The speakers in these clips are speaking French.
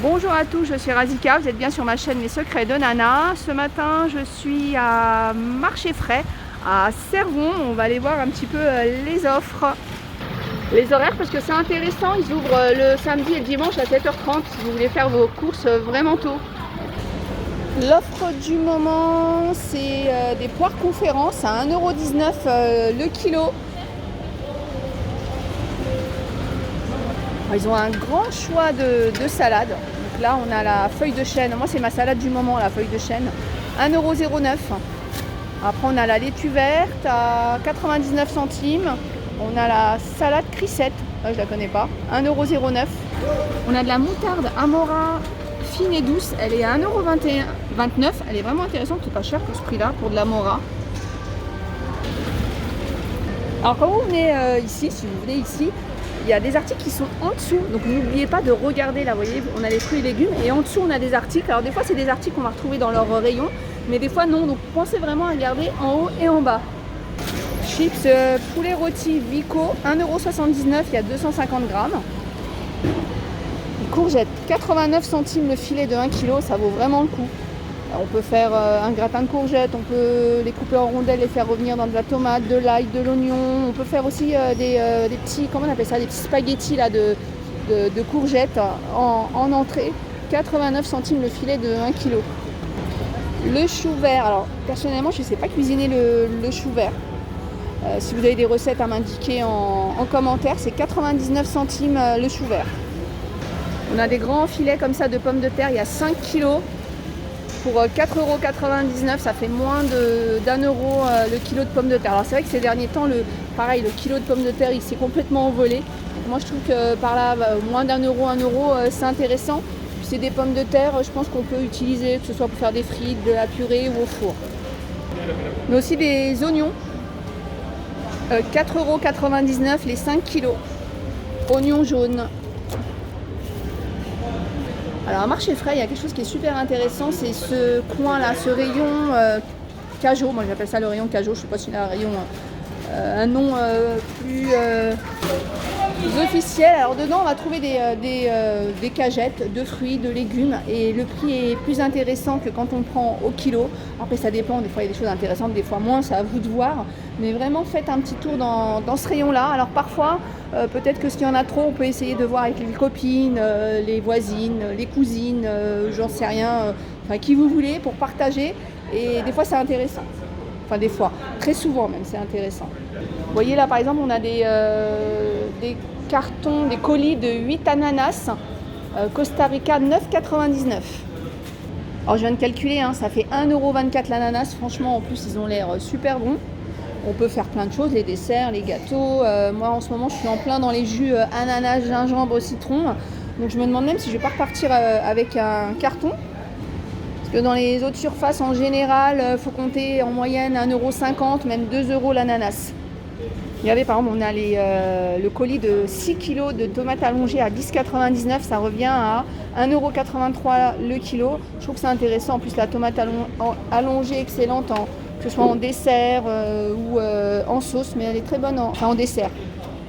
Bonjour à tous, je suis Razika, vous êtes bien sur ma chaîne Les Secrets de Nana. Ce matin, je suis à Marché Frais, à Cervon. On va aller voir un petit peu les offres, les horaires, parce que c'est intéressant. Ils ouvrent le samedi et le dimanche à 7h30 si vous voulez faire vos courses vraiment tôt. L'offre du moment, c'est des poires conférences à 1,19 € le kilo. Ils ont un grand choix de salades. Donc là, on a la feuille de chêne. Moi, c'est ma salade du moment, la feuille de chêne. 1,09 €. Après, on a la laitue verte à 99 centimes. On a la salade crissette. Là, je la connais pas. 1,09 €. On a de la moutarde Amora fine et douce. Elle est à 1,29 €. Elle est vraiment intéressante. C'est pas cher pour ce prix-là, pour de l'Amora. Alors, quand vous venez ici, si vous venez ici, il y a des articles qui sont en dessous, donc n'oubliez pas de regarder là, vous voyez, on a les fruits et légumes et en dessous on a des articles. Alors des fois c'est des articles qu'on va retrouver dans leur rayon, mais des fois non, donc pensez vraiment à regarder en haut et en bas. Chips poulet rôti Vico, 1,79 €, il y a 250 grammes. Les courgettes, 89 centimes le filet de 1 kg, ça vaut vraiment le coup. On peut faire un gratin de courgettes, on peut les couper en rondelles et faire revenir dans de la tomate, de l'ail, de l'oignon. On peut faire aussi des petits, comment on appelle ça, des petits spaghettis là, de courgettes en entrée. 89 centimes le filet de 1 kg. Le chou vert, alors personnellement je ne sais pas cuisiner le chou vert. Si vous avez des recettes à m'indiquer en commentaire, c'est 99 centimes le chou vert. On a des grands filets comme ça de pommes de terre, il y a 5 kg. Pour 4,99 €, ça fait moins d'1 euro le kilo de pommes de terre. Alors c'est vrai que ces derniers temps, le kilo de pommes de terre, il s'est complètement envolé. Donc moi je trouve que par là, moins d'1 euro, 1 €, c'est intéressant. Puis c'est des pommes de terre, je pense qu'on peut utiliser, que ce soit pour faire des frites, de la purée ou au four. Mais aussi des oignons, 4,99 € les 5 kilos. Oignons jaunes. Alors à Marché Frais, il y a quelque chose qui est super intéressant, c'est ce coin là, ce rayon Cajot. Moi j'appelle ça le rayon Cajot, je ne sais pas s'il a un rayon, un nom plus officiel. Alors dedans on va trouver des cagettes de fruits, de légumes, et le prix est plus intéressant que quand on prend au kilo. Après ça dépend, des fois il y a des choses intéressantes, des fois moins, c'est à vous de voir. Mais vraiment faites un petit tour dans ce rayon là. Alors parfois peut-être que s'il y en a trop, on peut essayer de voir avec les copines, les voisines, les cousines, j'en sais rien, enfin qui vous voulez, pour partager. Et des fois c'est intéressant. Enfin des fois, très souvent même c'est intéressant. Vous voyez là par exemple on a des cartons, des colis de 8 ananas, Costa Rica 9,99 €. Alors je viens de calculer, ça fait 1,24 € l'ananas, franchement en plus ils ont l'air super bons. On peut faire plein de choses, les desserts, les gâteaux. Moi en ce moment je suis en plein dans les jus ananas, gingembre, citron. Donc je me demande même si je vais pas repartir avec un carton. Parce que dans les autres surfaces en général, il faut compter en moyenne 1,50 €, même 2 € l'ananas. Regardez par exemple on a le colis de 6 kg de tomates allongées à 10,99 €, ça revient à 1,83 € le kilo. Je trouve que c'est intéressant, en plus la tomate allongée excellente que ce soit en dessert ou en sauce, mais elle est très bonne en dessert.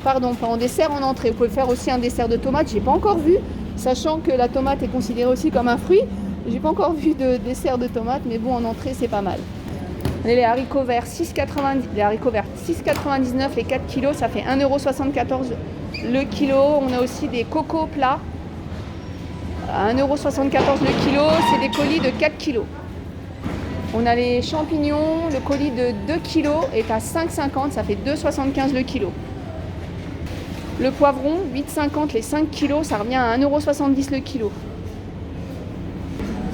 Pardon, pas en dessert, en entrée. Vous pouvez faire aussi un dessert de tomate, j'ai pas encore vu, sachant que la tomate est considérée aussi comme un fruit. J'ai pas encore vu de dessert de tomate, mais bon, en entrée, c'est pas mal. Les haricots verts, 6,99 € les 4 kilos, ça fait 1,74 € le kilo. On a aussi des cocos plats à 1,74 € le kilo, c'est des colis de 4 kilos. On a les champignons, le colis de 2 kg est à 5,50 €, ça fait 2,75 € le kilo. Le poivron, 8,50 € les 5 kg, ça revient à 1,70 € le kilo.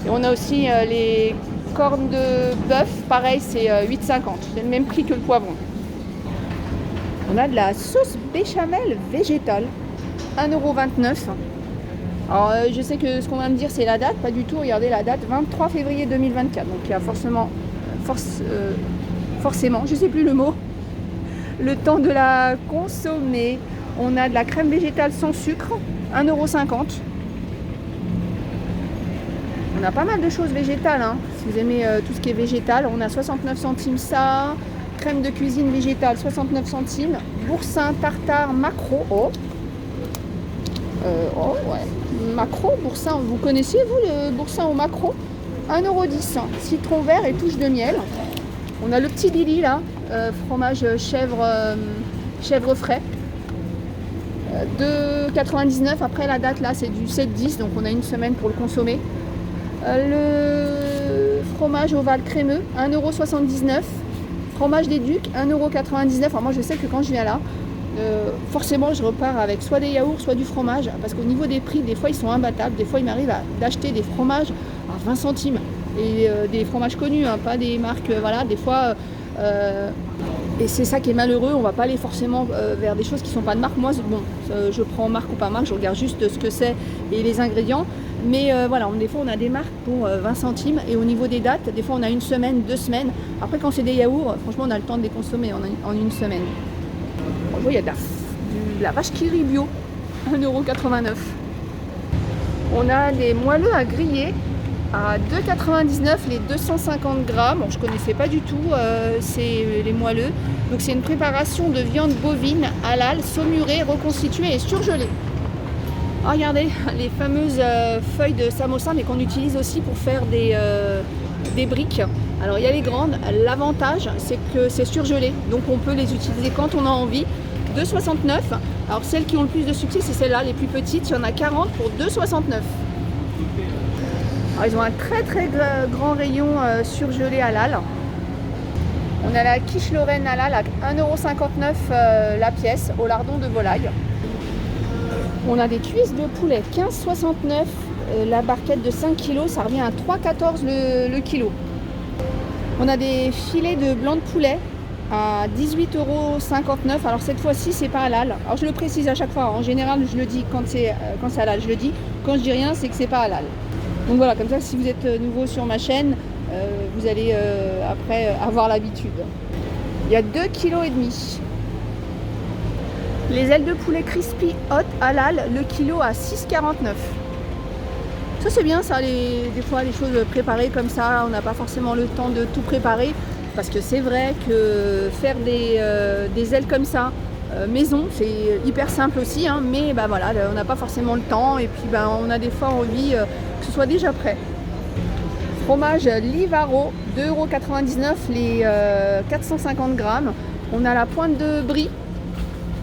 Et on a aussi les cornes de bœuf, pareil, c'est 8,50 €, c'est le même prix que le poivron. On a de la sauce béchamel végétale, 1,29 €. Alors je sais que ce qu'on va me dire c'est la date, pas du tout, regardez la date, 23 février 2024, donc il y a forcément, je sais plus le mot, le temps de la consommer. On a de la crème végétale sans sucre, 1,50 €. On a pas mal de choses végétales, si vous aimez tout ce qui est végétal. On a 69 centimes ça, crème de cuisine végétale 69 centimes, boursin tartare macro, ouais, Macro, boursin. Vous connaissiez vous le boursin au Macro? 1,10 €, citron vert et touche de miel. On a le petit Billy là, fromage chèvre frais. 2,99 €. Après la date là c'est du 7,10 €, donc on a une semaine pour le consommer. Le fromage ovale crémeux, 1,79 €. Fromage des Ducs, 1,99 €. Alors moi je sais que quand je viens là, forcément je repars avec soit des yaourts, soit du fromage, parce qu'au niveau des prix, des fois ils sont imbattables. Des fois il m'arrive d'acheter des fromages à 20 centimes. Et des fromages connus, hein, pas des marques, voilà, des fois... et c'est ça qui est malheureux, on va pas aller forcément vers des choses qui sont pas de marque. Moi, bon, je prends marque ou pas marque, je regarde juste ce que c'est et les ingrédients. Mais voilà, des fois on a des marques pour 20 centimes et au niveau des dates, des fois on a une semaine, 2 semaines. Après quand c'est des yaourts, franchement on a le temps de les consommer en une semaine. Bon, il y a de la vache qui rit bio, 1,89 €. On a des moelleux à griller à 2,99 € les 250 grammes. Bon, je ne connaissais pas du tout c'est les moelleux. Donc c'est une préparation de viande bovine halal, saumurée, reconstituée et surgelée. Ah, regardez les fameuses feuilles de samosa, mais qu'on utilise aussi pour faire des briques. Alors il y a les grandes, l'avantage c'est que c'est surgelé, donc on peut les utiliser quand on a envie. 2,69 €. Alors celles qui ont le plus de succès, c'est celles-là, les plus petites, il y en a 40 pour 2,69 €. Alors ils ont un très très grand rayon surgelé halal. On a la quiche Lorraine halal à 1,59 € la pièce au lardon de volaille. On a des cuisses de poulet 15,69 €, la barquette de 5 kg, ça revient à 3,14 € le kilo. On a des filets de blanc de poulet à 18,59 €. Alors cette fois-ci c'est pas halal. Alors je le précise à chaque fois, en général je le dis quand c'est halal, je le dis. Quand je dis rien, c'est que c'est pas halal. Donc voilà, comme ça si vous êtes nouveau sur ma chaîne, vous allez après avoir l'habitude. Il y a 2,5 kg. Les ailes de poulet crispy hot halal, le kilo à 6,49 €. Ça c'est bien ça, des fois les choses préparées comme ça, on n'a pas forcément le temps de tout préparer. Parce que c'est vrai que faire des ailes comme ça, maison, c'est hyper simple aussi, hein, mais bah, voilà, on n'a pas forcément le temps et puis bah, on a des fois envie que ce soit déjà prêt. Fromage Livaro, 2,99 € les 450 grammes. On a la pointe de brie,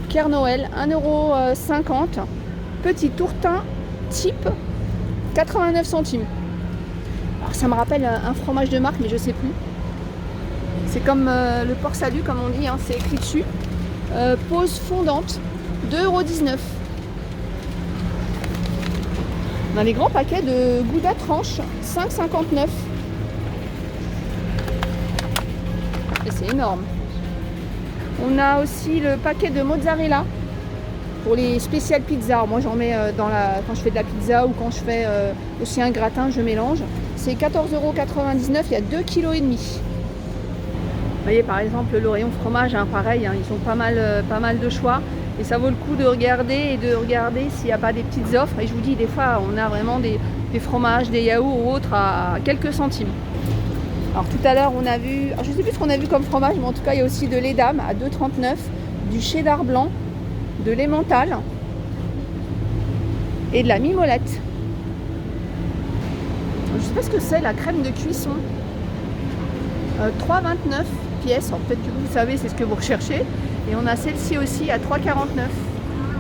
Pierre Noël, 1,50 €. Petit tourtin type, 89 centimes. Alors ça me rappelle un fromage de marque, mais je sais plus. C'est comme le porc salut, comme on dit, hein, c'est écrit dessus. Pose fondante, 2,19 €. On a les grands paquets de gouda tranche, 5,59 €. Et c'est énorme. On a aussi le paquet de mozzarella pour les spéciales pizzas. Moi j'en mets quand je fais de la pizza ou quand je fais aussi un gratin, je mélange. C'est 14,99 €, il y a 2,5 kg. Vous voyez par exemple le rayon fromage, hein, pareil, hein, ils ont pas mal de choix et ça vaut le coup de regarder s'il n'y a pas des petites offres. Et je vous dis, des fois on a vraiment des fromages, des yaourts ou autres à quelques centimes. Alors tout à l'heure on a vu, je ne sais plus ce qu'on a vu comme fromage, mais en tout cas il y a aussi de l'Edam à 2,39 €, du cheddar blanc, de l'emmental et de la mimolette. Je ne sais pas ce que c'est, la crème de cuisson. 3,29 € pièce. Alors peut-être que vous savez, c'est ce que vous recherchez. Et on a celle-ci aussi à 3,49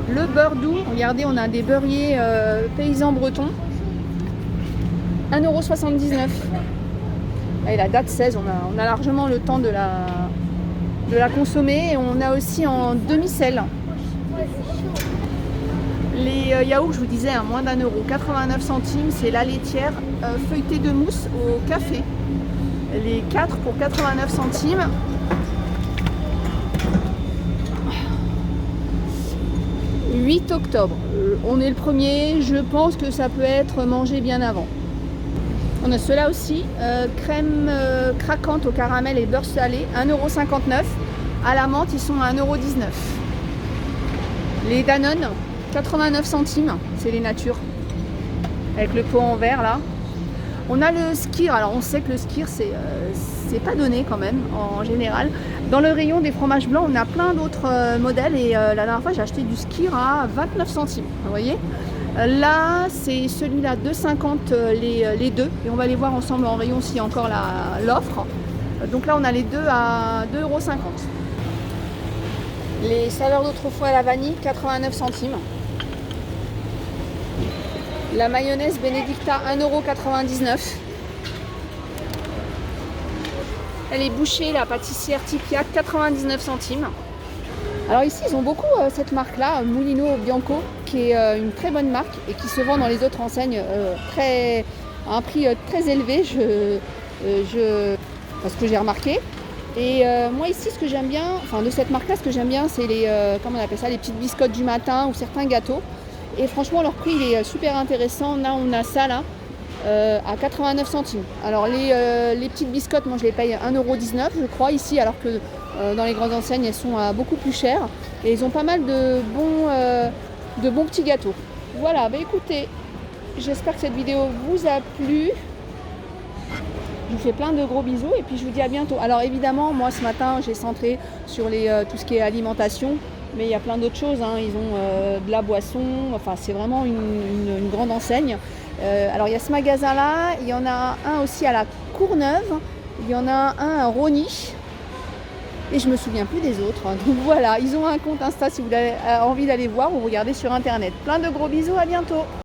€. Le beurre doux, regardez, on a des beurriers paysans bretons. 1,79 €. Et la date 16, on a largement le temps de la consommer. Et on a aussi en demi-sel. Les yaourts, je vous disais, à moins d'1 €, 89 centimes, c'est la laitière feuilletée de mousse au café. Les 4 pour 89 centimes. « 8 octobre. On est le 1er, je pense que ça peut être mangé bien avant. On a ceux-là aussi, crème craquante au caramel et beurre salé, 1,59 €. À la menthe, ils sont à 1,19 €. Les Danone, 89 centimes, c'est les natures. Avec le pot en verre là. On a le skyr, alors on sait que le skyr c'est pas donné quand même en général. Dans le rayon des fromages blancs, on a plein d'autres modèles et la dernière fois j'ai acheté du skyr à 29 centimes, vous voyez. Là, c'est celui-là, 2,50 les deux. Et on va les voir ensemble en rayon s'il y a encore l'offre. Donc là, on a les deux à 2,50 €. Les saveurs d'autrefois à la vanille, 89 centimes. La mayonnaise Benedicta, 1,99 €. Elle est bouchée, la pâtissière Tipia, 99 centimes. Alors ici, ils ont beaucoup cette marque-là, Mulino Bianco, qui est une très bonne marque et qui se vend dans les autres enseignes à un prix très élevé, parce que j'ai remarqué. Et moi ici, ce que j'aime bien, enfin de cette marque-là, ce que j'aime bien, c'est les, comment on appelle ça, les petites biscottes du matin ou certains gâteaux. Et franchement, leur prix, il est super intéressant. Là, on a ça là, à 89 centimes. Alors les petites biscottes, moi je les paye 1,19 € je crois ici, alors que dans les grandes enseignes elles sont beaucoup plus chères. Et ils ont pas mal de bons petits gâteaux. Voilà, bah écoutez, j'espère que cette vidéo vous a plu. Je vous fais plein de gros bisous et puis je vous dis à bientôt. Alors évidemment, moi ce matin j'ai centré sur tout ce qui est alimentation, mais il y a plein d'autres choses, hein. Ils ont de la boisson, enfin c'est vraiment une grande enseigne. Alors il y a ce magasin là, il y en a un aussi à la Courneuve, il y en a un à Rosny et je me souviens plus des autres. Donc voilà, ils ont un compte Insta si vous avez envie d'aller voir ou regarder sur internet. Plein de gros bisous, à bientôt.